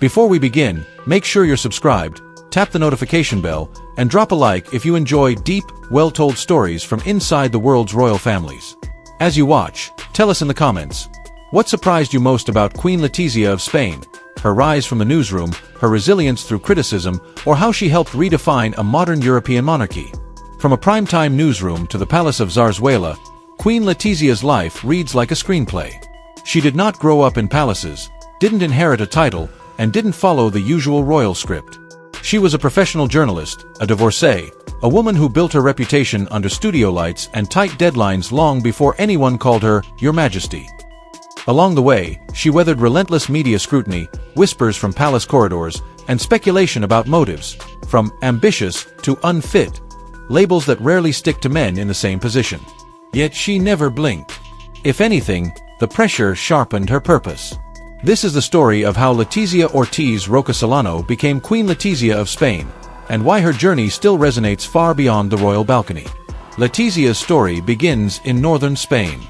Before we begin, make sure you're subscribed, tap the notification bell, and drop a like if you enjoy deep, well-told stories from inside the world's royal families. As you watch, tell us in the comments, what surprised you most about Queen Letizia of Spain? Her rise from the newsroom, her resilience through criticism, or how she helped redefine a modern European monarchy? From a primetime newsroom to the Palace of Zarzuela, Queen Letizia's life reads like a screenplay. She did not grow up in palaces, didn't inherit a title, and didn't follow the usual royal script. She was a professional journalist, a divorcee, a woman who built her reputation under studio lights and tight deadlines long before anyone called her Your Majesty. Along the way, she weathered relentless media scrutiny, whispers from palace corridors, and speculation about motives, from ambitious to unfit, labels that rarely stick to men in the same position. Yet she never blinked. If anything, the pressure sharpened her purpose. This is the story of how Letizia Ortiz Roca Solano became Queen Letizia of Spain, and why her journey still resonates far beyond the royal balcony. Letizia's story begins in northern Spain.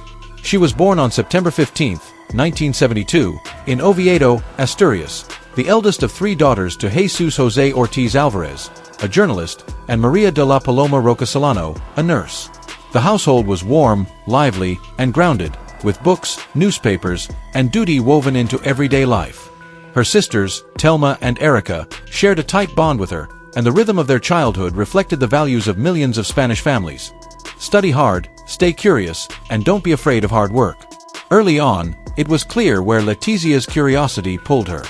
She was born on September 15, 1972, in Oviedo, Asturias, the eldest of three daughters to Jesus José Ortiz Alvarez, a journalist, and Maria de la Paloma Roca Solano, a nurse. The household was warm, lively, and grounded, with books, newspapers, and duty woven into everyday life. Her sisters, Telma and Erica, shared a tight bond with her, and the rhythm of their childhood reflected the values of millions of Spanish families. Study hard, stay curious, and don't be afraid of hard work. Early on, it was clear where Letizia's curiosity pulled her.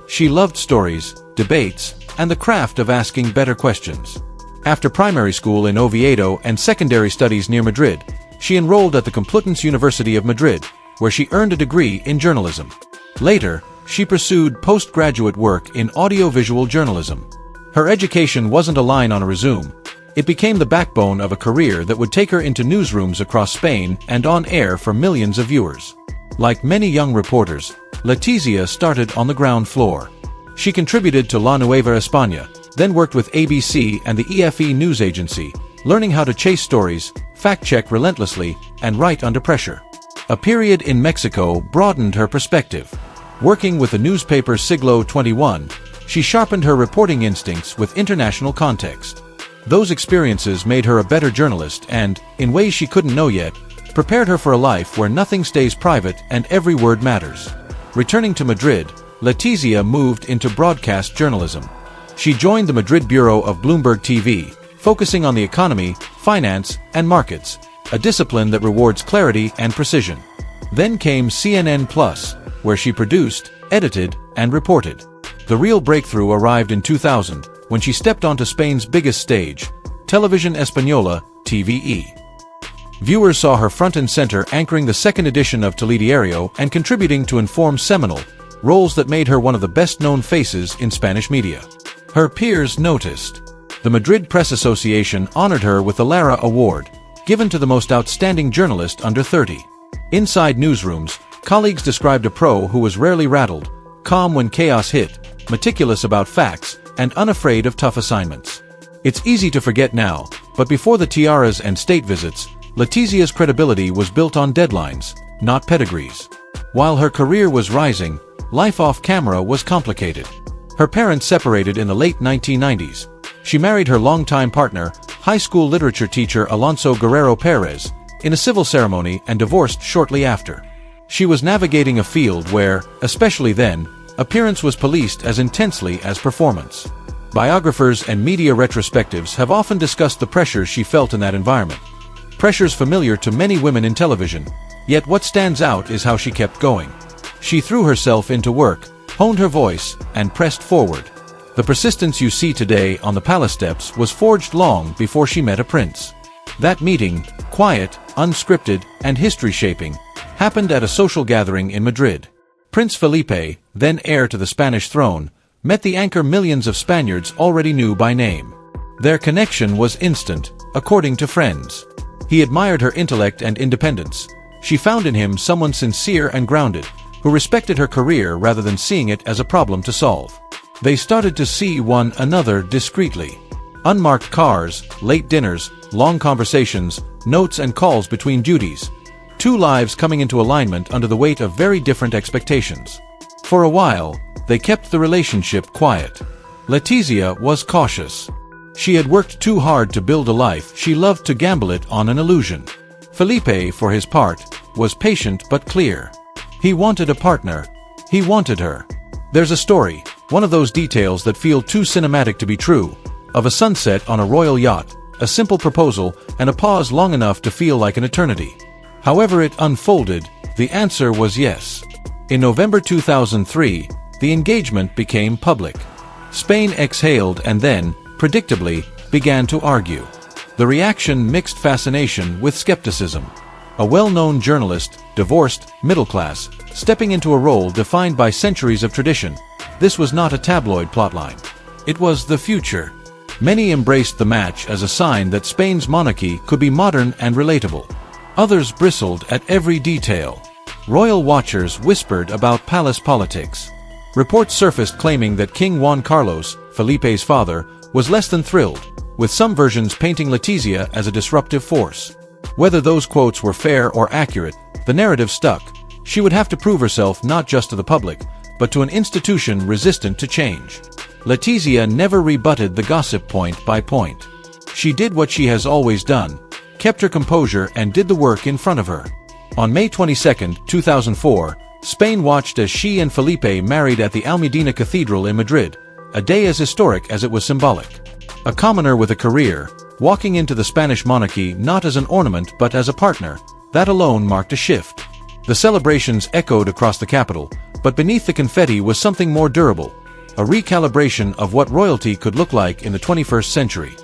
She loved stories, debates, and the craft of asking better questions. After primary school in Oviedo and secondary studies near Madrid, she enrolled at the Complutense University of Madrid, where she earned a degree in journalism. Later, she pursued postgraduate work in audiovisual journalism. Her education wasn't a line on a resume. It became the backbone of a career that would take her into newsrooms across Spain and on air for millions of viewers. Like many young reporters, Letizia started on the ground floor. She contributed to La Nueva España, then worked with ABC and the EFE news agency, learning how to chase stories, fact-check relentlessly, and write under pressure. A period in Mexico broadened her perspective. Working with the newspaper Siglo XXI, she sharpened her reporting instincts with international context. Those experiences made her a better journalist and, in ways she couldn't know yet, prepared her for a life where nothing stays private and every word matters. Returning to Madrid, Letizia moved into broadcast journalism. She joined the Madrid bureau of Bloomberg TV, focusing on the economy, finance, and markets, a discipline that rewards clarity and precision. Then came CNN Plus, where she produced, edited, and reported. The real breakthrough arrived in 2000, when she stepped onto Spain's biggest stage, Televisión Española, TVE. Viewers saw her front and center anchoring the second edition of Telediario and contributing to Informe Semanal, roles that made her one of the best-known faces in Spanish media. Her peers noticed. The Madrid Press Association honored her with the Lara Award, given to the most outstanding journalist under 30. Inside newsrooms, colleagues described a pro who was rarely rattled, calm when chaos hit, meticulous about facts, and unafraid of tough assignments. It's easy to forget now, but before the tiaras and state visits, Letizia's credibility was built on deadlines, not pedigrees. While her career was rising, life off camera was complicated. Her parents separated in the late 1990s. She married her longtime partner, high school literature teacher Alonso Guerrero Perez, in a civil ceremony and divorced shortly after. She was navigating a field where, especially then, appearance was policed as intensely as performance. Biographers and media retrospectives have often discussed the pressures she felt in that environment. Pressures familiar to many women in television, yet what stands out is how she kept going. She threw herself into work, honed her voice, and pressed forward. The persistence you see today on the palace steps was forged long before she met a prince. That meeting, quiet, unscripted, and history-shaping, happened at a social gathering in Madrid. Prince Felipe, then heir to the Spanish throne, met the anchor millions of Spaniards already knew by name. Their connection was instant, according to friends. He admired her intellect and independence. She found in him someone sincere and grounded, who respected her career rather than seeing it as a problem to solve. They started to see one another discreetly. Unmarked cars, late dinners, long conversations, notes and calls between duties. Two lives coming into alignment under the weight of very different expectations. For a while, they kept the relationship quiet. Letizia was cautious. She had worked too hard to build a life she loved to gamble it on an illusion. Felipe, for his part, was patient but clear. He wanted a partner. He wanted her. There's a story, one of those details that feel too cinematic to be true, of a sunset on a royal yacht, a simple proposal, and a pause long enough to feel like an eternity. However it unfolded, the answer was yes. In November 2003, the engagement became public. Spain exhaled and then, predictably, began to argue. The reaction mixed fascination with skepticism. A well-known journalist, divorced, middle-class, stepping into a role defined by centuries of tradition. This was not a tabloid plotline. It was the future. Many embraced the match as a sign that Spain's monarchy could be modern and relatable. Others bristled at every detail. Royal watchers whispered about palace politics. Reports surfaced claiming that King Juan Carlos, Felipe's father, was less than thrilled, with some versions painting Letizia as a disruptive force. Whether those quotes were fair or accurate, the narrative stuck. She would have to prove herself not just to the public, but to an institution resistant to change. Letizia never rebutted the gossip point by point. She did what she has always done, kept her composure and did the work in front of her. On May 22, 2004, Spain watched as she and Felipe married at the Almudena Cathedral in Madrid, a day as historic as it was symbolic. A commoner with a career, walking into the Spanish monarchy not as an ornament but as a partner, that alone marked a shift. The celebrations echoed across the capital, but beneath the confetti was something more durable, a recalibration of what royalty could look like in the 21st century.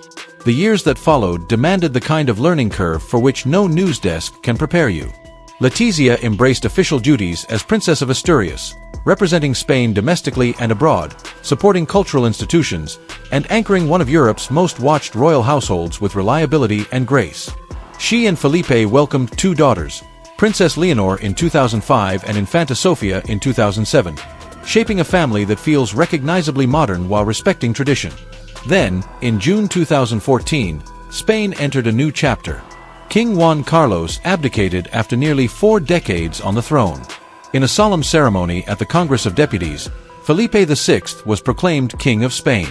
The years that followed demanded the kind of learning curve for which no news desk can prepare you. Letizia embraced official duties as Princess of Asturias, representing Spain domestically and abroad, supporting cultural institutions, and anchoring one of Europe's most watched royal households with reliability and grace. She and Felipe welcomed two daughters, Princess Leonor in 2005 and Infanta Sofia in 2007, shaping a family that feels recognizably modern while respecting tradition. Then, in June 2014, Spain entered a new chapter. King Juan Carlos abdicated after nearly 4 decades on the throne. In a solemn ceremony at the Congress of Deputies, Felipe VI was proclaimed King of Spain.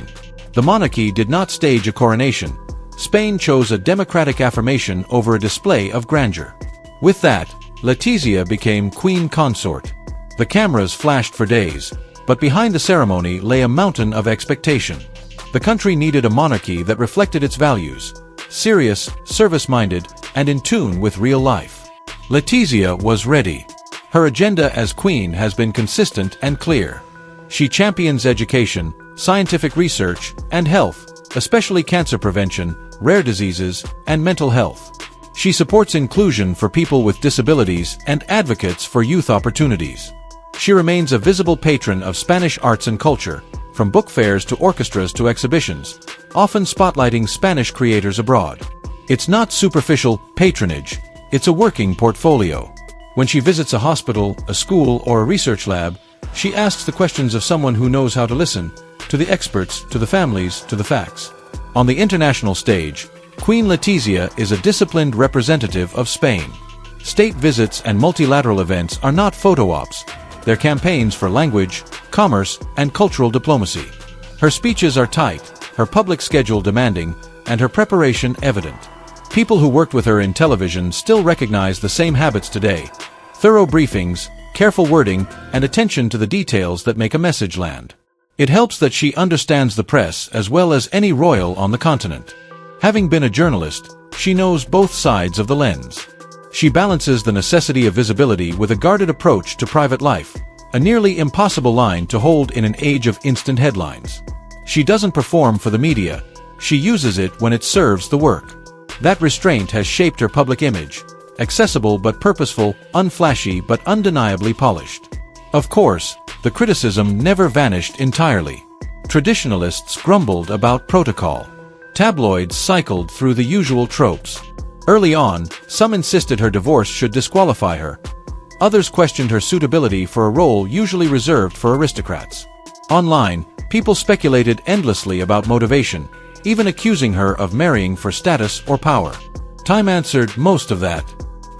The monarchy did not stage a coronation. Spain chose a democratic affirmation over a display of grandeur. With that, Letizia became Queen Consort. The cameras flashed for days, but behind the ceremony lay a mountain of expectation. The country needed a monarchy that reflected its values, serious, service-minded, and in tune with real life. Letizia was ready. Her agenda as queen has been consistent and clear. She champions education, scientific research, and health, especially cancer prevention, rare diseases, and mental health. She supports inclusion for people with disabilities and advocates for youth opportunities. She remains a visible patron of Spanish arts and culture, from book fairs to orchestras to exhibitions, often spotlighting Spanish creators abroad. It's not superficial patronage, it's a working portfolio. When she visits a hospital, a school, or a research lab, she asks the questions of someone who knows how to listen, to the experts, to the families, to the facts. On the international stage, Queen Letizia is a disciplined representative of Spain. State visits and multilateral events are not photo ops. They're campaigns for language, commerce, and cultural diplomacy. Her speeches are tight, her public schedule demanding, and her preparation evident. People who worked with her in television still recognize the same habits today: thorough briefings, careful wording, and attention to the details that make a message land. It helps that she understands the press as well as any royal on the continent. Having been a journalist, she knows both sides of the lens. She balances the necessity of visibility with a guarded approach to private life, a nearly impossible line to hold in an age of instant headlines. She doesn't perform for the media, she uses it when it serves the work. That restraint has shaped her public image, accessible but purposeful, unflashy but undeniably polished. Of course, the criticism never vanished entirely. Traditionalists grumbled about protocol. Tabloids cycled through the usual tropes. Early on, some insisted her divorce should disqualify her. Others questioned her suitability for a role usually reserved for aristocrats. Online, people speculated endlessly about motivation, even accusing her of marrying for status or power. Time answered most of that.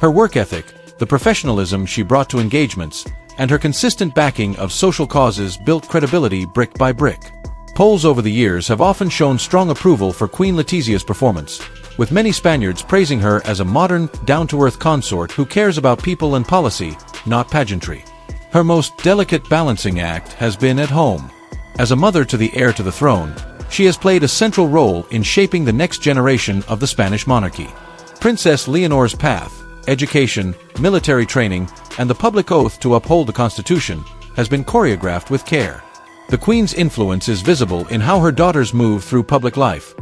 Her work ethic, the professionalism she brought to engagements, and her consistent backing of social causes built credibility brick by brick. Polls over the years have often shown strong approval for Queen Letizia's performance, with many Spaniards praising her as a modern, down-to-earth consort who cares about people and policy, not pageantry. Her most delicate balancing act has been at home. As a mother to the heir to the throne, she has played a central role in shaping the next generation of the Spanish monarchy. Princess Leonor's path, education, military training, and the public oath to uphold the Constitution has been choreographed with care. The Queen's influence is visible in how her daughters move through public life,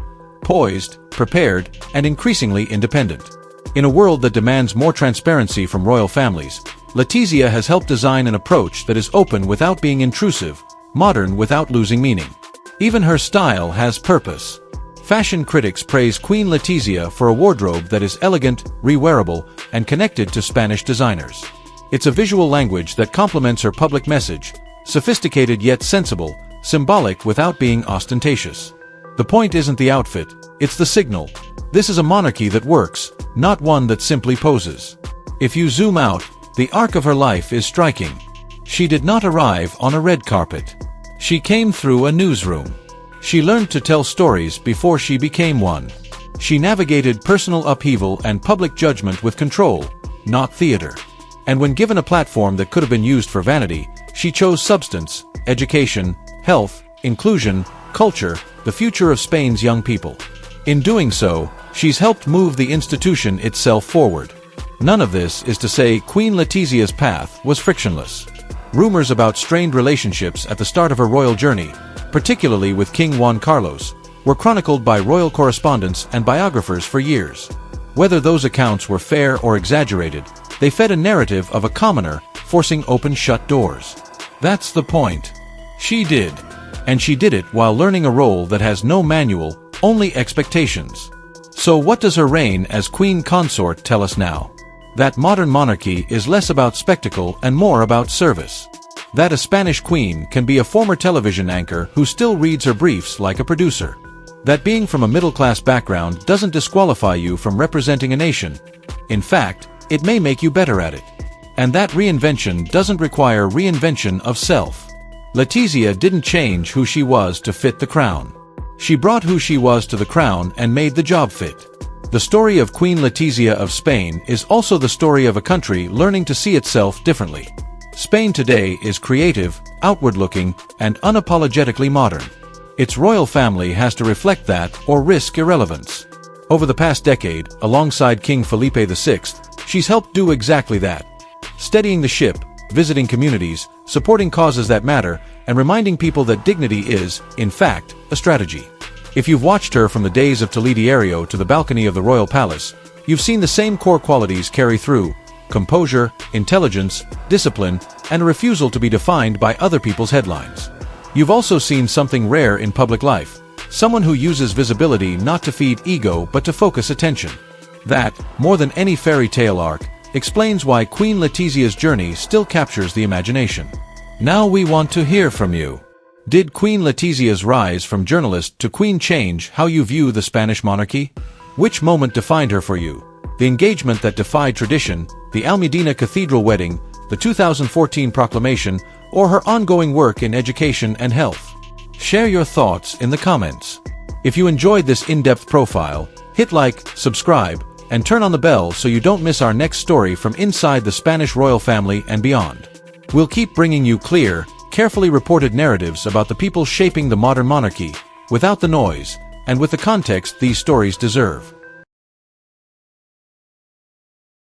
poised, prepared, and increasingly independent. In a world that demands more transparency from royal families, Letizia has helped design an approach that is open without being intrusive, modern without losing meaning. Even her style has purpose. Fashion critics praise Queen Letizia for a wardrobe that is elegant, re-wearable, and connected to Spanish designers. It's a visual language that complements her public message, sophisticated yet sensible, symbolic without being ostentatious. The point isn't the outfit, it's the signal. This is a monarchy that works, not one that simply poses. If you zoom out, the arc of her life is striking. She did not arrive on a red carpet. She came through a newsroom. She learned to tell stories before she became one. She navigated personal upheaval and public judgment with control, not theater. And when given a platform that could have been used for vanity, she chose substance, education, health, inclusion, culture, the future of Spain's young people. In doing so, she's helped move the institution itself forward. None of this is to say Queen Letizia's path was frictionless. Rumors about strained relationships at the start of her royal journey, particularly with King Juan Carlos, were chronicled by royal correspondents and biographers for years. Whether those accounts were fair or exaggerated, they fed a narrative of a commoner forcing open shut doors. That's the point. She did. And she did it while learning a role that has no manual, only expectations. So what does her reign as queen consort tell us now? That modern monarchy is less about spectacle and more about service. That a Spanish queen can be a former television anchor who still reads her briefs like a producer. That being from a middle-class background doesn't disqualify you from representing a nation. In fact, it may make you better at it. And that reinvention doesn't require reinvention of self. Letizia didn't change who she was to fit the crown. She brought who she was to the crown and made the job fit. The story of Queen Letizia of Spain is also the story of a country learning to see itself differently. Spain today is creative, outward-looking, and unapologetically modern. Its royal family has to reflect that or risk irrelevance. Over the past decade, alongside King Felipe VI, she's helped do exactly that. Steadying the ship, visiting communities, supporting causes that matter, and reminding people that dignity is, in fact, a strategy. If you've watched her from the days of Telediario to the balcony of the royal palace, you've seen the same core qualities carry through: composure, intelligence, discipline, and a refusal to be defined by other people's headlines. You've also seen something rare in public life: someone who uses visibility not to feed ego but to focus attention. That, more than any fairy tale arc, explains why Queen Letizia's journey still captures the imagination. Now we want to hear from you. Did Queen Letizia's rise from journalist to queen change how you view the Spanish monarchy? Which moment defined her for you? The engagement that defied tradition, the Almudena Cathedral wedding, the 2014 proclamation, or her ongoing work in education and health? Share your thoughts in the comments. If you enjoyed this in-depth profile, hit like, subscribe, and turn on the bell so you don't miss our next story from inside the Spanish royal family and beyond. We'll keep bringing you clear, carefully reported narratives about the people shaping the modern monarchy, without the noise, and with the context these stories deserve.